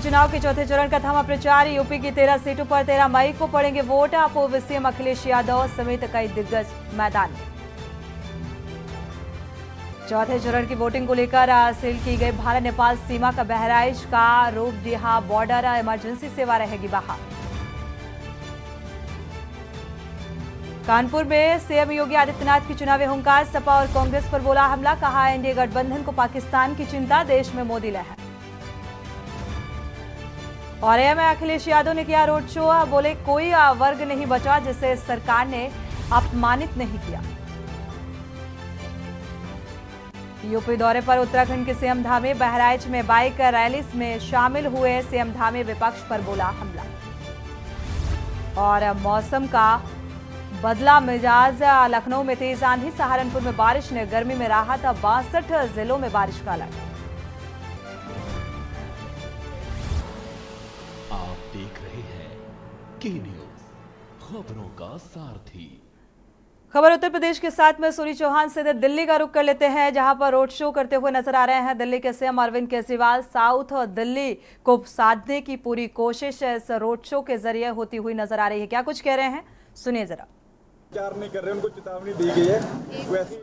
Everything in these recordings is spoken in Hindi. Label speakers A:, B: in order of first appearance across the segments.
A: चुनाव के चौथे चरण का थमा प्रचार। यूपी की 13 सीटों पर 13 मई को पड़ेंगे वोट। पूर्व सीएम अखिलेश यादव समेत कई दिग्गज मैदान में। चौथे चरण की वोटिंग को लेकर सील की गई भारत नेपाल सीमा का बहराइच का रूपडीहा बॉर्डर इमरजेंसी सेवा रहेगी बहाल। कानपुर में सीएम योगी आदित्यनाथ की चुनावी हुंकार। सपा और कांग्रेस पर बोला हमला। कहा एनडीए गठबंधन को पाकिस्तान की चिंता, देश में मोदी लहर। औरैया में अखिलेश यादव ने किया रोड शो। बोले कोई वर्ग नहीं बचा जिसे सरकार ने अपमानित नहीं किया। यूपी दौरे पर उत्तराखंड के सीएम धामी। बहराइच में बाइक रैली में शामिल हुए सीएम धामी। विपक्ष पर बोला हमला। और मौसम का बदला मिजाज। लखनऊ में तेज आंधी, सहारनपुर में बारिश ने गर्मी में राहत। 62 जिलों में बारिश का अलर्ट।
B: आप देख रहे हैं के न्यूज, खबरों का सारथी।
A: खबर उत्तर प्रदेश के साथ में सूरी चौहान से दिल्ली का रुख कर लेते हैं, जहां पर रोड शो करते हुए नजर आ रहे हैं दिल्ली के सीएम अरविंद केजरीवाल। साउथ दिल्ली को साधने की पूरी कोशिश इस रोड शो के जरिए होती हुई नजर आ रही है। क्या कुछ कह रहे हैं, सुनिए जरा।
C: विचार नहीं कर रहे, उनको चेतावनी दी गई है। वैसे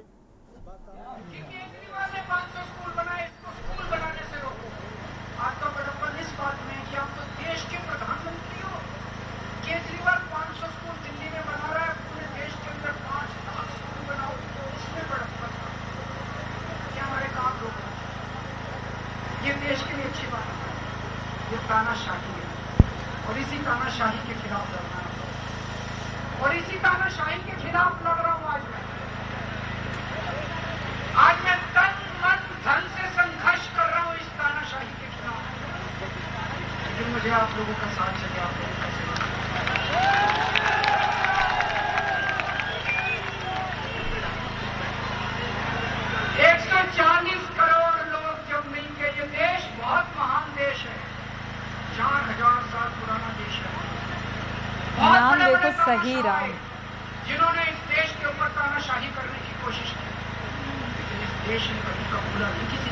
D: केजरीवाल 500 स्कूल दिल्ली में बना रहा है, पूरे देश के अंदर 5 लाख स्कूल बनाओ, इसमें बड़ा क्या हमारे काम लोग। ये देश के लिए अच्छी बात है। ये तानाशाही है और इसी तानाशाही के खिलाफ लड़ना है और इसी तानाशाही के खिलाफ लड़ रहा हूं। आज मैं तन मन धन से संघर्ष कर रहा हूं इस तानाशाही के खिलाफ। लेकिन मुझे आप लोगों का साथ चाहिए, आप लोगों का 140 करोड़ लोग जब मिलके, ये देश बहुत महान देश है, 4000 साल पुराना देश है।
A: नाम देखो सही राम,
D: जिन्होंने इस देश के ऊपर तानाशाही करने की कोशिश की, लेकिन इस देश ने कभी कबूला नहीं किसी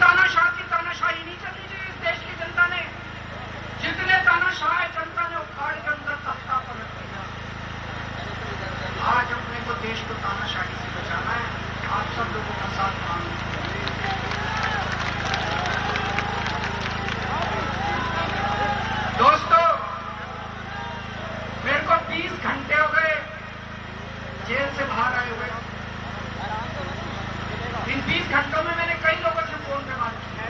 D: तानाशाह की तानाशाही नहीं चलनी चाहिए। इस देश की जनता ने जितने तानाशाह जनता ने उखाड़ के अंदर तख्ता पलट दिया। आज अपने को देश को तानाशाही से बचाना है। आप सब लोगों का साथ मांगना। दोस्तों, मेरे को 20 घंटे हो गए जेल से बाहर आए हुए। इन 20 घंटों में मैंने कई लोगों से फोन पे बात की है,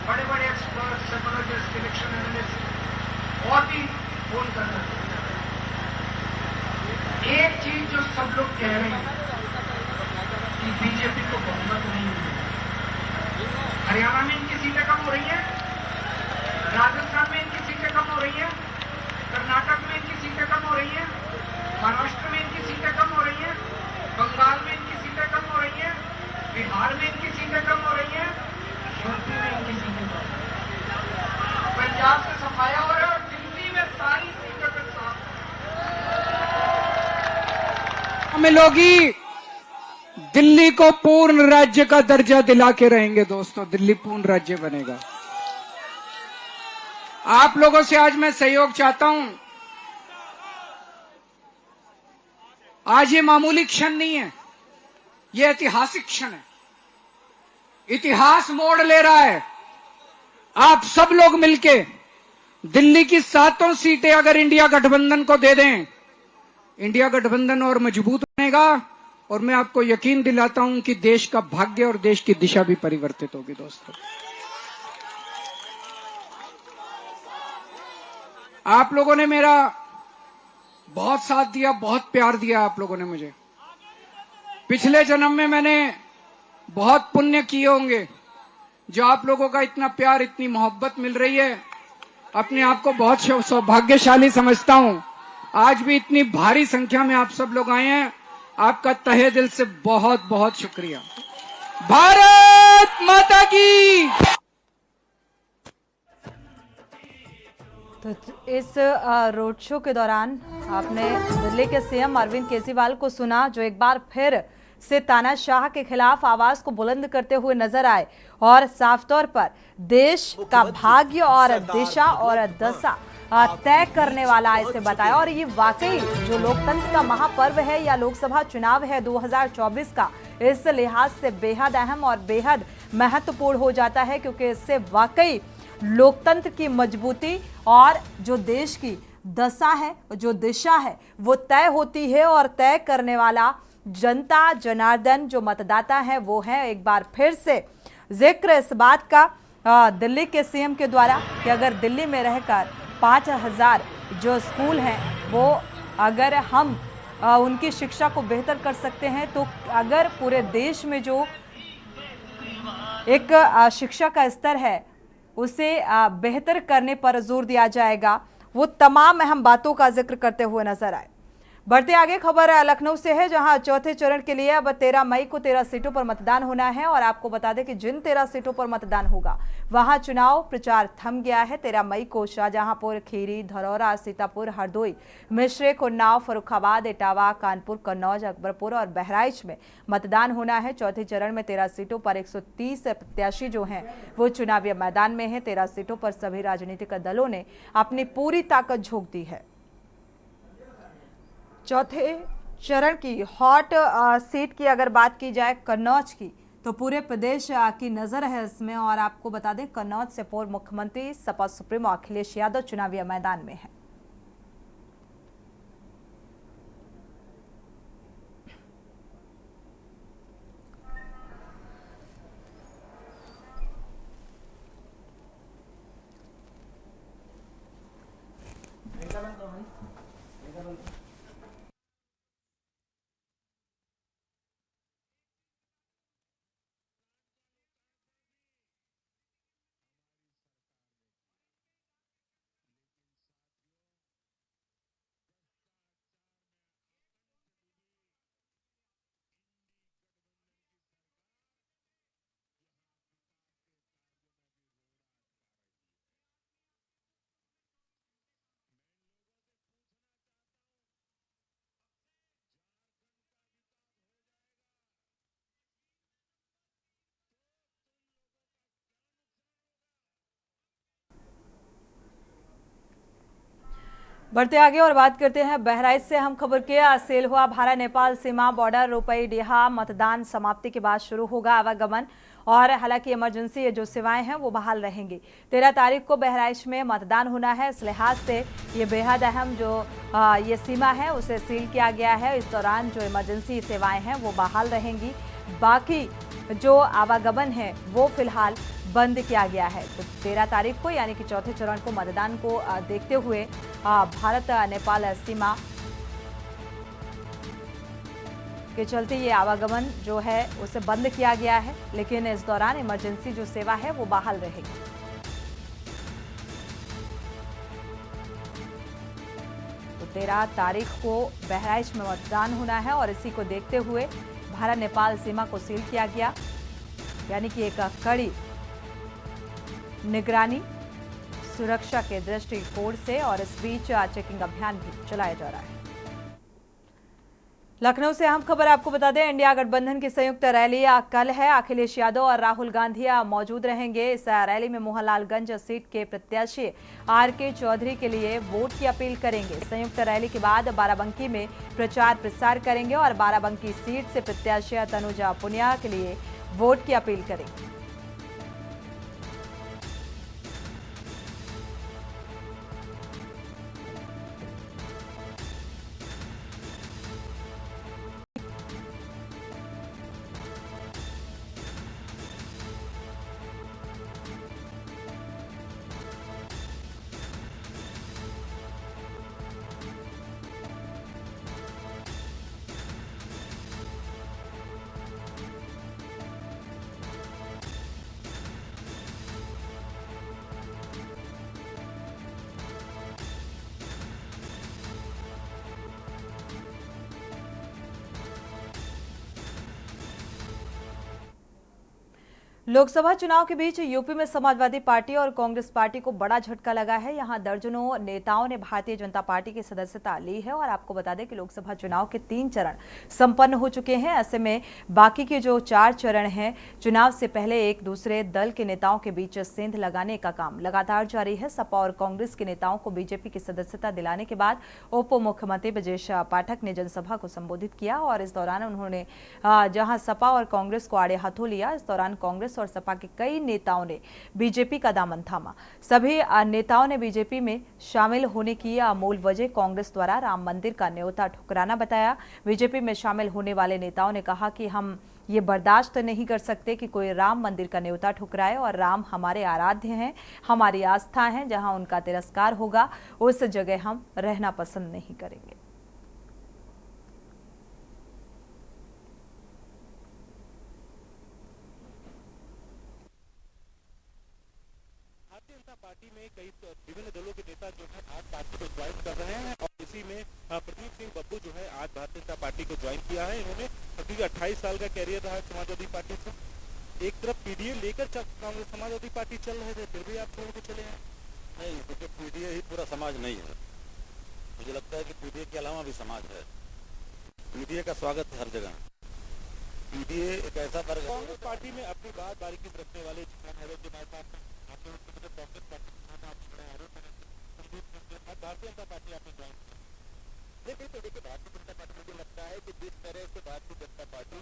D: बड़े बड़े एक्सपर्ट, साइकोलॉजिस्ट, इलेक्शन एनालिस्ट और भी फोन कर रहे हैं। एक चीज जो सब लोग कह रहे हैं कि बीजेपी को बहुमत नहीं मिलेगा। हरियाणा में इनकी सीटें कम हो रही हैं, राजस्थान में इनकी सीटें कम हो रही हैं, कर्नाटक में इनकी सीटें कम हो रही हैं, महाराष्ट्र में इनकी सीटें कम हो रही हैं, बंगाल में इनकी सीटें कम हो रही हैं, बिहार में इनकी सीटें कम हो रही हैं, यूपी में इनकी सीटें कम हो रही हैं, पंजाब से सफाया हो रहा है और दिल्ली में सारी सीटें पर साफ
E: मिलोगी। दिल्ली को पूर्ण राज्य का दर्जा दिला के रहेंगे दोस्तों, दिल्ली पूर्ण राज्य बनेगा। आप लोगों से आज मैं सहयोग चाहता हूं। आज ये मामूली क्षण नहीं है, ये ऐतिहासिक क्षण है। इतिहास मोड़ ले रहा है। आप सब लोग मिलके दिल्ली की 7 सीटें अगर इंडिया गठबंधन को दे दें, इंडिया गठबंधन और मजबूत बनेगा और मैं आपको यकीन दिलाता हूं कि देश का भाग्य और देश की दिशा भी परिवर्तित होगी। दोस्तों, आप लोगों ने मेरा बहुत साथ दिया, बहुत प्यार दिया आप लोगों ने मुझे। पिछले जन्म में मैंने बहुत पुण्य किए होंगे, जो आप लोगों का इतना प्यार, इतनी मोहब्बत मिल रही है। अपने आप को बहुत सौभाग्यशाली समझता हूं। आज भी इतनी भारी संख्या में आप सब लोग आए हैं, आपका तहे दिल से बहुत बहुत शुक्रिया। भारत माता की।
A: तो इस रोड शो के दौरान आपने दिल्ली के सीएम अरविंद केजरीवाल को सुना, जो एक बार फिर से तानाशाह के खिलाफ आवाज को बुलंद करते हुए नजर आए और साफ तौर पर देश का भाग्य और दिशा और दशा तय करने वाला इसे बताया। और ये वाकई जो लोकतंत्र का महापर्व है या लोकसभा चुनाव है 2024 का, इस लिहाज से बेहद अहम और बेहद महत्वपूर्ण हो जाता है, क्योंकि इससे वाकई लोकतंत्र की मजबूती और जो देश की दशा है, जो दिशा है, वो तय होती है। और तय करने वाला जनता जनार्दन जो मतदाता है वो है। एक बार फिर से जिक्र इस बात का दिल्ली के सीएम के द्वारा कि अगर दिल्ली में रहकर 5000 जो स्कूल हैं वो अगर हम उनकी शिक्षा को बेहतर कर सकते हैं, तो अगर पूरे देश में जो एक शिक्षा का स्तर है उसे बेहतर करने पर जोर दिया जाएगा। वो तमाम अहम बातों का जिक्र करते हुए नजर आए। बढ़ते आगे खबर लखनऊ से है, जहां चौथे चरण के लिए अब 13 मई को 13 सीटों पर मतदान होना है। और आपको बता दें कि जिन 13 सीटों पर मतदान होगा वहां चुनाव प्रचार थम गया है। 13 मई को शाहजहांपुर, खीरी, धरौरा, सीतापुर, हरदोई, मिश्रिक, उन्नाव, फर्रुखाबाद, इटावा, कानपुर, कन्नौज, अकबरपुर और बहराइच में मतदान होना है। चौथे चरण में 13 सीटों पर 130 प्रत्याशी जो हैं वो चुनावी मैदान में है। 13 सीटों पर सभी राजनीतिक दलों ने अपनी पूरी ताकत झोंक दी है। चौथे चरण की हॉट सीट की अगर बात की जाए कन्नौज की, तो पूरे प्रदेश की नजर है इसमें। और आपको बता दें कन्नौज से पूर्व मुख्यमंत्री सपा सुप्रीमो अखिलेश यादव चुनावी मैदान में है। बढ़ते आगे और बात करते हैं बहराइच से। हम खबर के सेलहुआ भारत नेपाल सीमा बॉर्डर रुपई डीहा मतदान समाप्ति के बाद शुरू होगा आवागमन। और हालांकि इमरजेंसी जो सेवाएं हैं वो बहाल रहेंगी। 13 तारीख को बहराइच में मतदान होना है, इस लिहाज से ये बेहद अहम जो ये सीमा है उसे सील किया गया है। इस दौरान जो इमरजेंसी सेवाएं हैं वो बहाल रहेंगी, बाकी जो आवागमन है वो फिलहाल बंद किया गया है। तो 13 तारीख को यानी कि चौथे चरण को मतदान को देखते हुए भारत नेपाल सीमा के चलते ये आवागमन जो है उसे बंद किया गया है, लेकिन इस दौरान इमरजेंसी जो सेवा है वो बहाल रहेगी। तो 13 तारीख को बहराइच में मतदान होना है और इसी को देखते हुए भारत नेपाल सीमा को सील किया गया, यानी कि एक कड़ी निगरानी सुरक्षा के दृष्टिकोण से। और इस बीच चेकिंग अभियान भी चलाया जा रहा है। लखनऊ से अहम खबर आपको बता दें, इंडिया गठबंधन की संयुक्त रैली कल है। अखिलेश यादव और राहुल गांधी मौजूद रहेंगे। इस रैली में मोहनलालगंज सीट के प्रत्याशी आर.के. चौधरी के लिए वोट की अपील करेंगे। संयुक्त रैली के बाद बाराबंकी में प्रचार प्रसार करेंगे और बाराबंकी सीट से प्रत्याशी तनुजा पुनिया के लिए वोट की अपील करेंगे। लोकसभा चुनाव के बीच यूपी में समाजवादी पार्टी और कांग्रेस पार्टी को बड़ा झटका लगा है। यहां दर्जनों नेताओं ने भारतीय जनता पार्टी की सदस्यता ली है और आपको बता दें कि लोकसभा चुनाव के 3 चरण संपन्न हो चुके हैं। ऐसे में बाकी के जो 4 चरण हैं, चुनाव से पहले एक दूसरे दल के नेताओं के बीच सेंध लगाने का काम लगातार जारी है। सपा और कांग्रेस के नेताओं को बीजेपी की सदस्यता दिलाने के बाद उप मुख्यमंत्री ब्रजेश पाठक ने जनसभा को संबोधित किया और इस दौरान उन्होंने जहां सपा और कांग्रेस को आड़े हाथों लिया, इस दौरान कांग्रेस और सपा के कई नेताओं ने बीजेपी का दामन थामा। सभी नेताओं ने बीजेपी में शामिल होने की मूल वजह कांग्रेस द्वारा राम मंदिर का न्योता ठुकराना बताया। बीजेपी में शामिल होने वाले नेताओं ने कहा कि हम ये बर्दाश्त नहीं कर सकते कि कोई राम मंदिर का न्योता ठुकराए और राम हमारे आराध्य हैं, हमारी आस्था है। जहां उनका तिरस्कार होगा उस जगह हम रहना पसंद नहीं करेंगे।
F: भारतीय जनता पार्टी में कई विभिन्न दलों के नेता जो है आज पार्टी को ज्वाइन कर रहे हैं और इसी में प्रदीप सिंह बब्बू जो है आज भारतीय जनता पार्टी को ज्वाइन किया है। इन्होंने करीब 28 साल का कैरियर रहा समाजवादी पार्टी से। एक तरफ पीडीए लेकर कांग्रेस समाजवादी पार्टी चल रहे थे, फिर भी आप छोड़ के चले हैं।
G: नहीं, क्योंकि पीडीए ही पूरा समाज नहीं है। मुझे लगता है कि पीडीए के अलावा भी समाज है। पीडीए का स्वागत है हर जगह। पीडीए एक ऐसा वर्ग है।
F: कांग्रेस पार्टी में अपनी बात बारीकी से रखने वाले भारतीय जनता पार्टी आपने ज्वाइन किया। लेकिन तो देखिए, भारतीय जनता पार्टी मुझे लगता है कि जिस तरह से भारतीय जनता पार्टी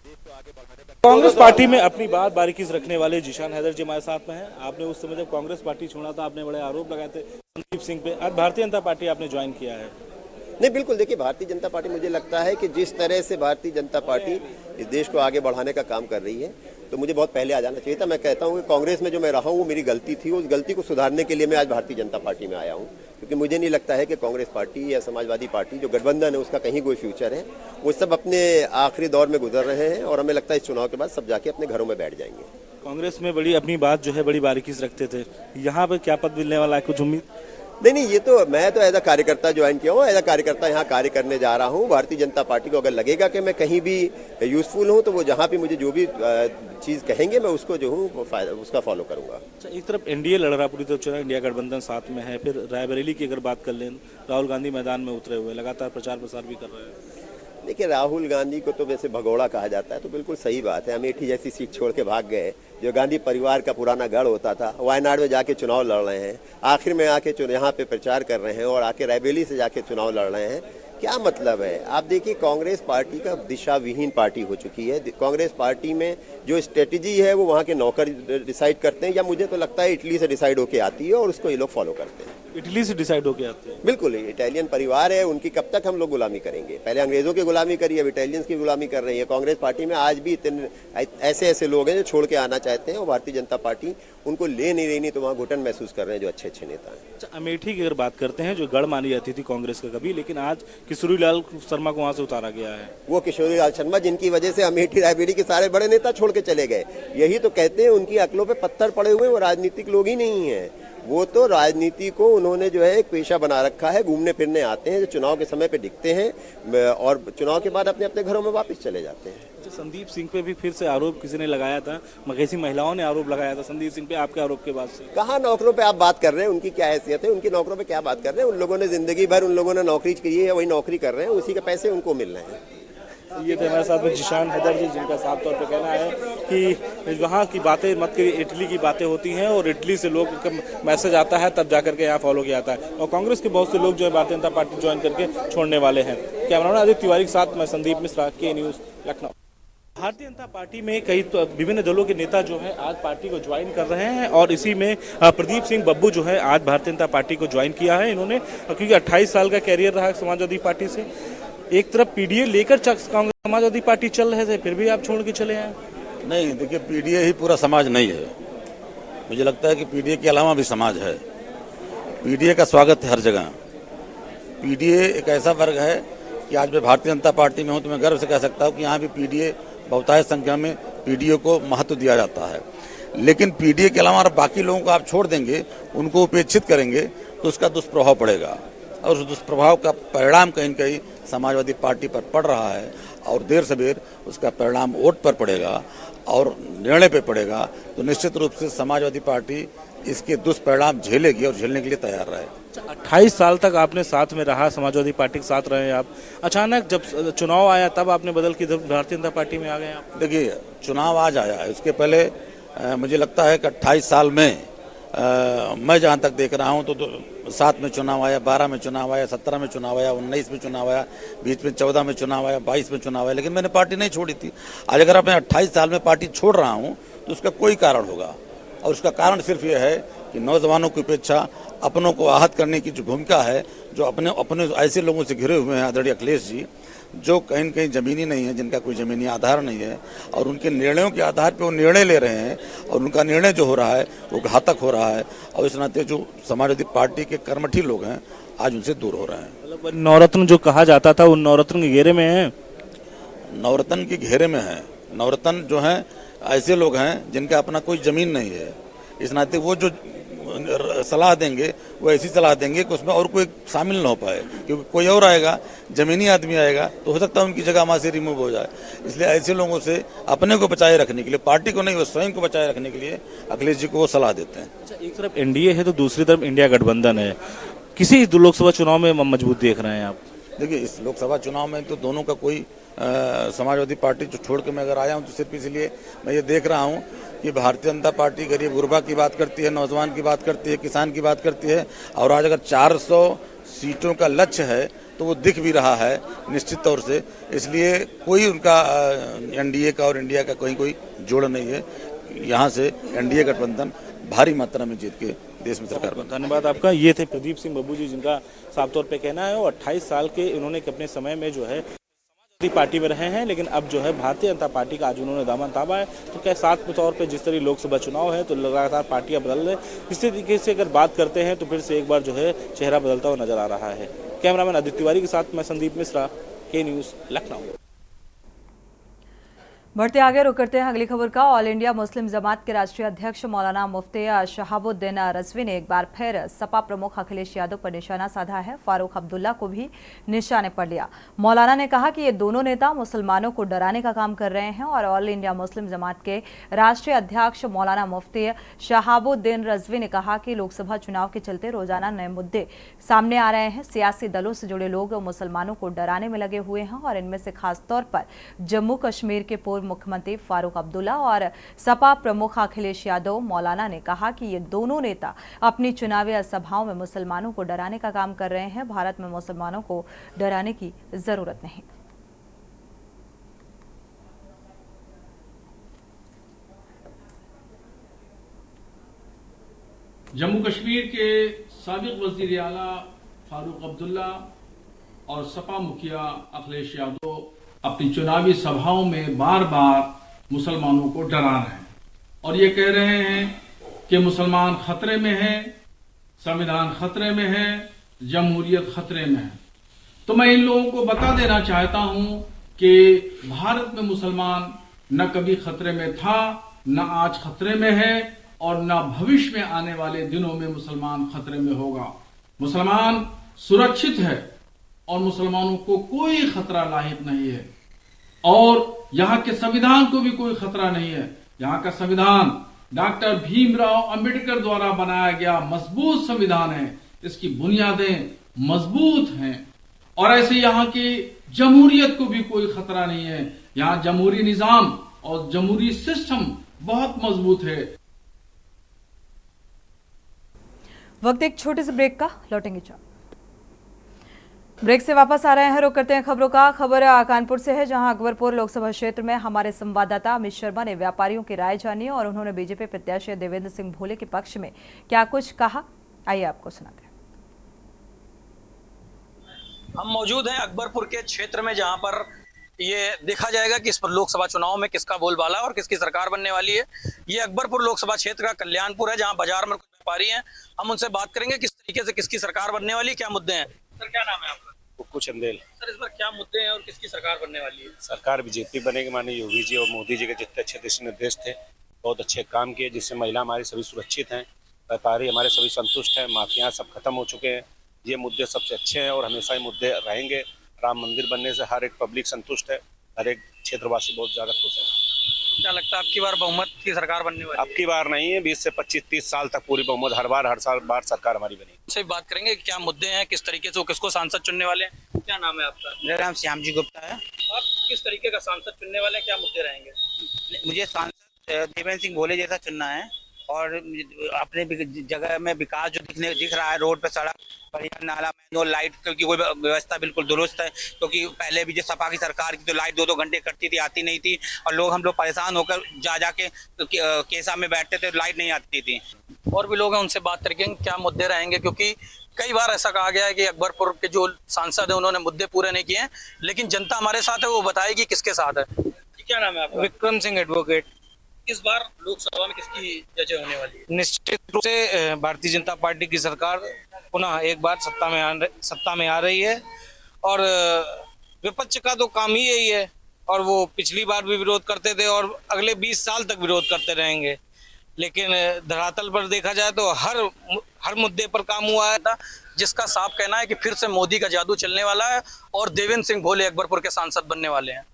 F: देश को आगे बढ़ाने का कांग्रेस पार्टी में अपनी बात बारीकी से रखने वाले जिशान हैदर जी हमारे साथ में हैं। आपने उस समय जब कांग्रेस पार्टी छोड़ा था, आपने बड़े आरोप लगाए थे संदीप सिंह पे। आज भारतीय जनता पार्टी आपने ज्वाइन किया है।
H: नहीं, बिल्कुल। देखिए, भारतीय जनता पार्टी मुझे लगता है कि जिस तरह से भारतीय जनता पार्टी इस देश को आगे बढ़ाने का काम कर रही है, तो मुझे बहुत पहले आ जाना चाहिए था। मैं कहता हूं कि कांग्रेस में जो मैं रहा हूं वो मेरी गलती थी। उस गलती को सुधारने के लिए मैं आज भारतीय जनता पार्टी में आया हूं, क्योंकि मुझे नहीं लगता है कि कांग्रेस पार्टी या समाजवादी पार्टी जो गठबंधन है उसका कहीं कोई फ्यूचर है। वो सब अपने आखिरी दौर में गुजर रहे हैं और हमें लगता है इस चुनाव के बाद सब जाके अपने घरों में बैठ जाएंगे।
F: कांग्रेस में बड़ी अपनी बात जो है बड़ी बारीकी से रखते थे, यहाँ पे क्या पद मिलने वाला है, कुछ उम्मीद?
H: नहीं, ये तो मैं तो एज अ कार्यकर्ता ज्वाइन किया हूँ। एज अ कार्यकर्ता यहाँ कार्य करने जा रहा हूँ। भारतीय जनता पार्टी को अगर लगेगा कि मैं कहीं भी यूजफुल हूँ, तो वो जहाँ भी मुझे जो भी चीज़ कहेंगे मैं उसको जो हूँ उसका फॉलो करूँगा।
F: एक तरफ एनडीए लड़ रहा पूरी तरफ चुनाव, इंडिया गठबंधन साथ में है। फिर रायबरेली की अगर बात कर लें, राहुल गांधी मैदान में उतरे हुए लगातार प्रचार प्रसार भी कर रहे हैं।
H: देखिए, राहुल गांधी को तो वैसे भगोड़ा कहा जाता है, तो बिल्कुल सही बात है। अमेठी जैसी सीट छोड़ के भाग गए, जो गांधी परिवार का पुराना गढ़ होता था। वायनाड में जाके चुनाव लड़ रहे हैं, आखिर में आके यहाँ पे प्रचार कर रहे हैं और आके रायबरेली से जाके चुनाव लड़ रहे हैं। क्या मतलब है? आप देखिए, कांग्रेस पार्टी का दिशा विहीन पार्टी हो चुकी है। कांग्रेस पार्टी में जो स्ट्रेटेजी है वो वहाँ के नौकर डिसाइड करते हैं, या मुझे तो लगता है इटली से डिसाइड होके आती है और उसको ये लोग फॉलो करते हैं।
F: इटली से डिसाइड होके आते हैं?
H: बिल्कुल। इटालियन परिवार है, उनकी कब तक हम लोग गुलामी करेंगे? पहले अंग्रेजों की गुलामी करी, अब इटालियंस की गुलामी कर रही है। कांग्रेस पार्टी में आज भी ऐसे ऐसे लोग हैं जो छोड़ के आना चाहते हैं और भारतीय जनता पार्टी उनको ले नहीं रही, नहीं तो वहाँ घुटन महसूस कर रहे हैं जो अच्छे अच्छे नेता हैं।
F: अच्छा, अमेठी की अगर बात करते हैं, जो गढ़ मानी जाती थी कांग्रेस का कभी, लेकिन आज किशोरी लाल शर्मा को वहाँ से उतारा गया है।
H: वो किशोरी लाल शर्मा जिनकी वजह से अमेठी रायबरेली के सारे बड़े नेता छोड़ के चले गए, यही तो कहते हैं उनकी अकलों पे पत्थर पड़े हुए। वो राजनीतिक लोग ही नहीं है, वो तो राजनीति को उन्होंने जो है एक पेशा बना रखा है। घूमने फिरने आते हैं, जो चुनाव के समय पे दिखते हैं और चुनाव के बाद अपने अपने घरों में वापस चले जाते हैं।
F: संदीप सिंह पे भी फिर से आरोप किसी ने लगाया था, कैसी महिलाओं ने आरोप लगाया था संदीप सिंह पे आपके आरोप के बाद से।
H: कहाँ नौकरों पे आप बात कर रहे हैं? उनकी क्या हैसियत है? उनकी नौकरों पे क्या बात कर रहे हैं? उन लोगों ने जिंदगी भर उन लोगों ने नौकरी की है, वही नौकरी कर रहे हैं, उसी के पैसे उनको मिल रहे हैं।
F: ये थे हमारे साथ में जिशान हैदर जी, जिनका साफ तौर पे कहना है कि वहाँ की बातें मत करिए, इटली की बातें होती हैं और इटली से लोग का मैसेज आता है तब जाकर के यहाँ फॉलो किया जाता है। और कांग्रेस के बहुत से लोग जो है भारतीय जनता पार्टी ज्वाइन करके छोड़ने वाले हैं। कैमरामैन आदित्य तिवारी के साथ मैं संदीप मिश्रा, के न्यूज़, लखनऊ। भारतीय जनता पार्टी में कई विभिन्न दलों के नेता जो है आज पार्टी को ज्वाइन कर रहे हैं और इसी में प्रदीप सिंह बब्बू जो है आज भारतीय जनता पार्टी को ज्वाइन किया है। इन्होंने, क्योंकि 28 साल का कैरियर रहा समाजवादी पार्टी से। एक तरफ पीडीए लेकर कांग्रेस समाजवादी पार्टी चल रहे थे, फिर भी आप छोड़ के चले हैं।
G: नहीं, देखिए, पीडीए ही पूरा समाज नहीं है। मुझे लगता है कि पीडीए के अलावा भी समाज है। पीडीए का स्वागत है हर जगह। पीडीए एक ऐसा वर्ग है कि आज मैं भारतीय जनता पार्टी में हूं तो मैं गर्व से कह सकता हूं कि यहाँ भी पीडीए बहुतायत संख्या में पीडीए को महत्व दिया जाता है। लेकिन पीडीए के अलावा बाकी लोगों को आप छोड़ देंगे, उनको उपेक्षित करेंगे, तो उसका दुष्प्रभाव पड़ेगा और उस दुष्प्रभाव का परिणाम कहीं न कहीं समाजवादी पार्टी पर पड़ रहा है। और देर सवेर उसका परिणाम वोट पर पड़ेगा और निर्णय पे पड़ेगा, तो निश्चित रूप से समाजवादी पार्टी इसके दुष्परिणाम झेलेगी और झेलने के लिए तैयार रहे।
F: 28 साल तक आपने साथ में रहा, समाजवादी पार्टी के साथ रहे आप, अचानक जब चुनाव आया तब आपने बदल के भारतीय जनता पार्टी में आ गए आप?
G: देखिए, चुनाव आज आया है, उसके पहले मुझे लगता है कि 28 साल में मैं जहाँ तक देख रहा हूँ तो 7 में चुनाव आया, 12 में चुनाव आया, 17 में चुनाव आया, 19 में चुनाव आया, बीच में 14 में चुनाव आया, 22 में चुनाव आया, लेकिन मैंने पार्टी नहीं छोड़ी थी। आज अगर मैं 28 साल में पार्टी छोड़ रहा हूँ तो उसका कोई कारण होगा, और उसका कारण सिर्फ ये है कि नौजवानों की अपेक्षा अपनों को आहत करने की जो भूमिका है, जो अपने ऐसे लोगों से घिरे हुए हैं आदरणीय अखिलेश जी, जो कहीं न कहीं ज़मीनी नहीं है, जिनका कोई ज़मीनी आधार नहीं है, और उनके निर्णयों के आधार पर वो निर्णय ले रहे हैं, और उनका निर्णय जो हो रहा है वो घातक हो रहा है, और इस नाते जो समाजवादी पार्टी के कर्मठी लोग हैं आज उनसे दूर हो रहे हैं।
F: मतलब नवरत्न जो कहा जाता था उन नवरत्न के घेरे में है,
G: नवरत्न के घेरे में है। नवरत्न जो हैं ऐसे लोग हैं जिनका अपना कोई ज़मीन नहीं है, इस नाते वो जो सलाह देंगे वो ऐसी सलाह देंगे कि उसमें और कोई शामिल ना हो पाए, क्योंकि कोई और आएगा, ज़मीनी आदमी आएगा, तो हो सकता है उनकी जगह वहाँ से रिमूव हो जाए। इसलिए ऐसे लोगों से अपने को बचाए रखने के लिए, पार्टी को नहीं, वो स्वयं को बचाए रखने के लिए अखिलेश जी को वो सलाह देते हैं।
F: अच्छा, एक तरफ एनडीए है तो दूसरी तरफ इंडिया गठबंधन है, किसी लोकसभा चुनाव में मजबूत देख रहे हैं आप?
G: देखिए, इस लोकसभा चुनाव में तो दोनों का कोई समाजवादी पार्टी जो छोड़ के मैं अगर आया हूँ तो सिर्फ इसलिए मैं ये देख रहा हूँ कि भारतीय जनता पार्टी गरीब गुरबा की बात करती है, नौजवान की बात करती है, किसान की बात करती है, और आज अगर 400 सीटों का लक्ष्य है तो वो दिख भी रहा है निश्चित तौर से। इसलिए कोई उनका एनडीए का और इंडिया का कोई जोड़ नहीं है। यहाँ से एनडीए गठबंधन भारी मात्रा में जीत के देश में सरकार बना।
F: धन्यवाद आपका। ये थे प्रदीप सिंह बब्बू जी, जिनका साफ तौर पे कहना है वो 28 साल के इन्होंने अपने समय में जो है समाजवादी पार्टी में रहे हैं, लेकिन अब जो है भारतीय जनता पार्टी का आज उन्होंने दामन थामा है। तो क्या साथ तौर पे जिस तरह लोकसभा चुनाव है तो लगातार पार्टियां बदल रही, इसी तरीके से अगर बात करते हैं तो फिर से एक बार जो है चेहरा बदलता हुआ नजर आ रहा है। कैमरामैन आदित्य तिवारी के साथ मैं संदीप मिश्रा, के न्यूज़, लखनऊ।
A: बढ़ते आगे रुक करते हैं अगली खबर का। ऑल इंडिया मुस्लिम जमात के राष्ट्रीय अध्यक्ष मौलाना मुफ्ती शहाबुद्दीन रजवी ने एक बार फिर सपा प्रमुख अखिलेश यादव पर निशाना साधा है। फारूक अब्दुल्ला को भी निशाने पर लिया। मौलाना ने कहा कि ये दोनों नेता मुसलमानों को डराने का काम कर रहे हैं और ऑल इंडिया मुस्लिम जमात के राष्ट्रीय अध्यक्ष मौलाना मुफ्ती शहाबुद्दीन रजवी ने कहा कि लोकसभा चुनाव के चलते रोजाना नए मुद्दे सामने आ रहे हैं। सियासी दलों से जुड़े लोग मुसलमानों को डराने में लगे हुए हैं और इनमें से खासतौर पर जम्मू कश्मीर के पूर्व मुख्यमंत्री फारूक अब्दुल्ला और सपा प्रमुख अखिलेश यादव। मौलाना ने कहा कि ये दोनों नेता अपनी चुनावी सभाओं में मुसलमानों को डराने का काम कर रहे हैं। भारत में मुसलमानों को डराने की जरूरत नहीं।
I: जम्मू कश्मीर के साबिक वजीर आला फारूक अब्दुल्ला और सपा मुखिया अखिलेश यादव अपनी चुनावी सभाओं में बार बार मुसलमानों को डरा रहे हैं और ये कह रहे हैं कि मुसलमान खतरे में है, संविधान खतरे में है, जमहूरियत खतरे में है। तो मैं इन लोगों को बता देना चाहता हूं कि भारत में मुसलमान न कभी खतरे में था, न आज खतरे में है और न भविष्य में आने वाले दिनों में मुसलमान खतरे में होगा। मुसलमान सुरक्षित है और मुसलमानों को कोई खतरा लाहिक नहीं है और यहाँ के संविधान को भी कोई खतरा नहीं है। यहाँ का संविधान डॉक्टर भीमराव अंबेडकर द्वारा बनाया गया मजबूत संविधान है, इसकी बुनियादें मजबूत हैं और ऐसे यहाँ की जमहूरियत को भी कोई खतरा नहीं है। यहाँ जमहूरी निजाम और जमहूरी सिस्टम बहुत मजबूत है।
A: वक्त एक छोटे से ब्रेक का, लौटेंगे जब। ब्रेक से वापस आ रहे हैं, रुक करते हैं खबरों का। खबर कानपुर से है, जहां अकबरपुर लोकसभा क्षेत्र में हमारे संवाददाता अमित शर्मा ने व्यापारियों की राय जानी और उन्होंने बीजेपी प्रत्याशी देवेंद्र सिंह भोले के पक्ष में क्या कुछ कहा, आइए आपको सुनाते हैं।
J: हम मौजूद हैं अकबरपुर के क्षेत्र में, जहां पर ये देखा जाएगा कि इस पर लोकसभा चुनाव में किसका बोलबाला और किसकी सरकार बनने वाली है। ये अकबरपुर लोकसभा क्षेत्र का कल्याणपुर है, जहां बाजार में कुछ व्यापारी हैं। हम उनसे बात करेंगे किस तरीके से किसकी सरकार बनने वाली है, क्या मुद्दे हैं। सर, क्या नाम है आपका?
K: कुक्कू चंदेल।
J: सर, इस बार क्या मुद्दे हैं और किसकी सरकार बनने वाली है?
K: सरकार बीजेपी बनेगी। माननीय योगी जी और मोदी जी के जितने अच्छे दिशा निर्देश थे, बहुत अच्छे काम किए, जिससे महिला हमारी सभी सुरक्षित हैं, व्यापारी हमारे सभी संतुष्ट हैं, माफिया सब खत्म हो चुके हैं। ये मुद्दे सबसे अच्छे हैं और हमेशा ये मुद्दे रहेंगे। राम मंदिर बनने से हर एक पब्लिक संतुष्ट है। हर एक क्षेत्रवासी बहुत ज़्यादा खुश है।
J: क्या लगता है आपकी बार बहुमत की सरकार बनने वाली
K: अब की बार नहीं है, 20 से 25-30 साल तक पूरी बहुमत हर बार सरकार हमारी बनी।
J: से बात करेंगे क्या मुद्दे हैं, किस तरीके से वो किसको सांसद चुनने वाले हैं? क्या नाम है आपका?
L: मेरा नाम श्याम जी गुप्ता है।
J: आप किस तरीके का सांसद चुनने वाले हैं, क्या मुद्दे रहेंगे?
L: मुझे सांसद देवेंद्र सिंह भोले जैसा चुनना है और अपने जगह में विकास जो दिख रहा है, रोड पे सड़क, बढ़िया नाला, मैनुअल लाइट की कोई व्यवस्था बिल्कुल दुरुस्त है, क्योंकि पहले भी जो सपा की सरकार की तो लाइट 2-2 घंटे कटती थी, आती नहीं थी और हम लोग परेशान होकर जाके केसा में बैठते थे, लाइट नहीं आती थी।
J: और भी लोग हैं, उनसे बात करके क्या मुद्दे रहेंगे, क्योंकि कई बार ऐसा कहा गया है कि अकबरपुर के जो सांसद है उन्होंने मुद्दे पूरे नहीं किए हैं, लेकिन जनता हमारे साथ है, वो बताएगी किसके साथ है। क्या नाम है आपका?
L: विक्रम सिंह एडवोकेट।
J: इस बार लोकसभा में किसकी जजे होने वाली है?
L: निश्चित रूप से भारतीय जनता पार्टी की सरकार पुनः एक बार सत्ता में आ रही है और विपक्ष का तो काम ही यही है और वो पिछली बार भी विरोध करते थे और अगले 20 साल तक विरोध करते रहेंगे, लेकिन धरातल पर देखा जाए तो हर मुद्दे पर काम हुआ है था,
J: जिसका साफ कहना है कि फिर से मोदी का जादू चलने वाला है और देवेंद्र सिंह भोले अकबरपुर के सांसद बनने वाले हैं।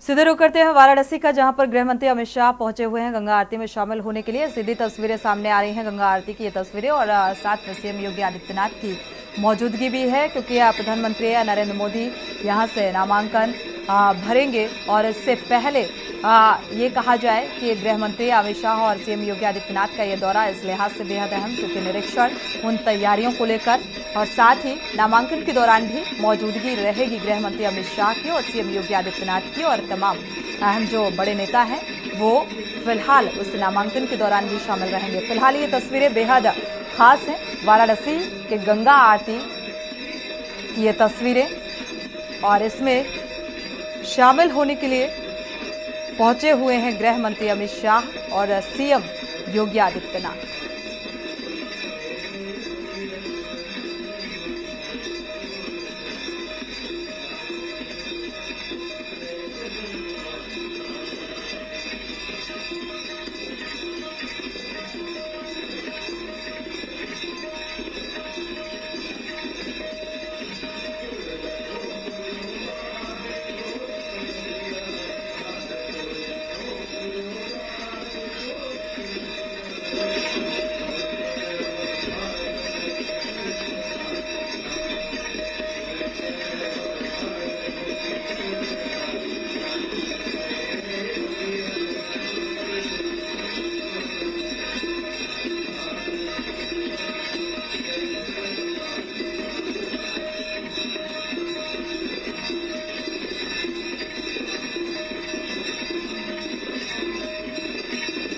A: सीधे रुख करते हैं वाराणसी का, जहां पर गृह मंत्री अमित शाह पहुंचे हुए हैं गंगा आरती में शामिल होने के लिए। सीधी तस्वीरें सामने आ रही हैं गंगा आरती की ये तस्वीरें और साथ में सीएम योगी आदित्यनाथ की मौजूदगी भी है, क्योंकि प्रधानमंत्री नरेंद्र मोदी यहां से नामांकन भरेंगे और इससे पहले ये कहा जाए कि गृह मंत्री अमित शाह और सीएम योगी आदित्यनाथ का ये दौरा इस लिहाज से बेहद अहम, क्योंकि निरीक्षण उन तैयारियों को लेकर और साथ ही नामांकन के दौरान भी मौजूदगी रहेगी गृह मंत्री अमित शाह की और सीएम योगी आदित्यनाथ की, और तमाम अहम जो बड़े नेता हैं वो फिलहाल उस नामांकन के दौरान भी शामिल रहेंगे। फिलहाल ये तस्वीरें बेहद खास हैं, वाराणसी के गंगा आरती की ये तस्वीरें, और इसमें शामिल होने के लिए पहुंचे हुए हैं गृह मंत्री अमित शाह और सीएम योगी आदित्यनाथ।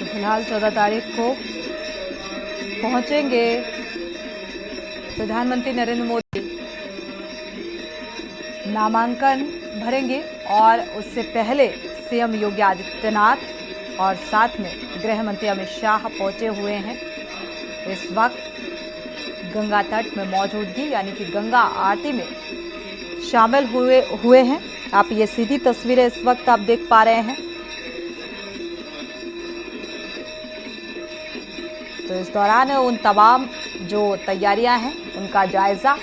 A: फिलहाल 14 तारीख को पहुंचेंगे प्रधानमंत्री नरेंद्र मोदी, नामांकन भरेंगे और उससे पहले सीएम योगी आदित्यनाथ और साथ में गृह मंत्री अमित शाह पहुंचे हुए हैं। इस वक्त गंगा तट में मौजूदगी यानी कि गंगा आरती में शामिल हुए हैं। आप ये सीधी तस्वीरें इस वक्त आप देख पा रहे हैं। तो इस दौरान उन तमाम जो तैयारियां हैं उनका जायजा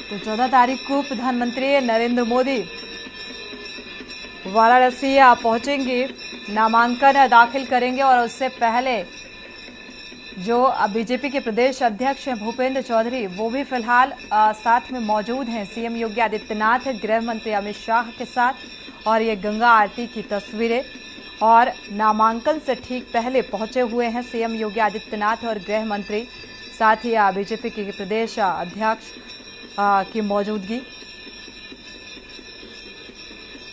A: तो 14 तारीख को प्रधानमंत्री नरेंद्र मोदी वाराणसी पहुंचेंगे, नामांकन दाखिल करेंगे और उससे पहले जो बीजेपी के प्रदेश अध्यक्ष हैं भूपेंद्र चौधरी, वो भी फिलहाल साथ में मौजूद हैं सीएम योगी आदित्यनाथ, गृह मंत्री अमित शाह के साथ। और ये गंगा आरती की तस्वीरें और नामांकन से ठीक पहले पहुंचे हुए हैं सीएम योगी आदित्यनाथ और गृह मंत्री, साथ ही बीजेपी के प्रदेश अध्यक्ष की मौजूदगी,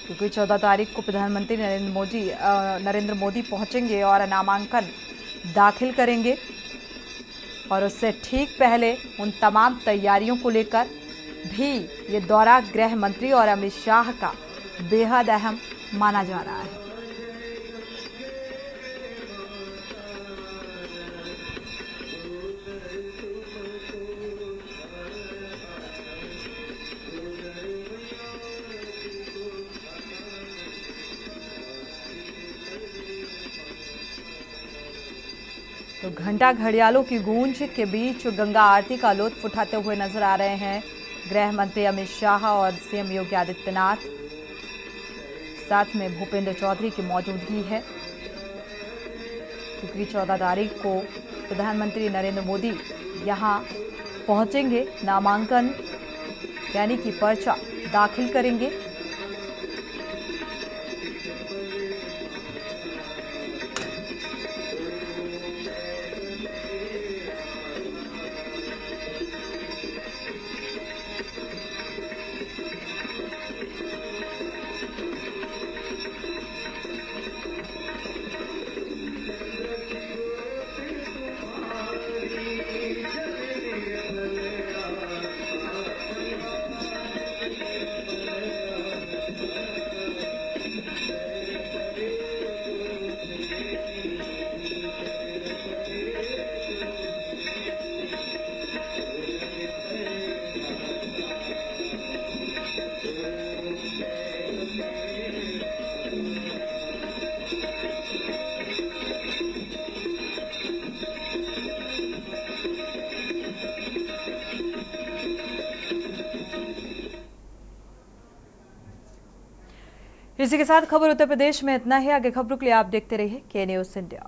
A: क्योंकि 14 तारीख को प्रधानमंत्री नरेंद्र मोदी पहुंचेंगे और नामांकन दाखिल करेंगे। और उससे ठीक पहले उन तमाम तैयारियों को लेकर भी ये दौरा गृह मंत्री और अमित शाह का बेहद अहम माना जा रहा है। तो घंटा घड़ियालों की गूंज के बीच गंगा आरती का लुत्फ उठाते हुए नजर आ रहे हैं गृह मंत्री अमित शाह और सीएम योगी आदित्यनाथ, साथ में भूपेंद्र चौधरी की मौजूदगी है, क्योंकि 14 तारीख को प्रधानमंत्री नरेंद्र मोदी यहां पहुंचेंगे, नामांकन यानी कि पर्चा दाखिल करेंगे। इसी के साथ खबर उत्तर प्रदेश में इतना ही। आगे खबरों के लिए आप देखते रहिए के न्यूज़ इंडिया।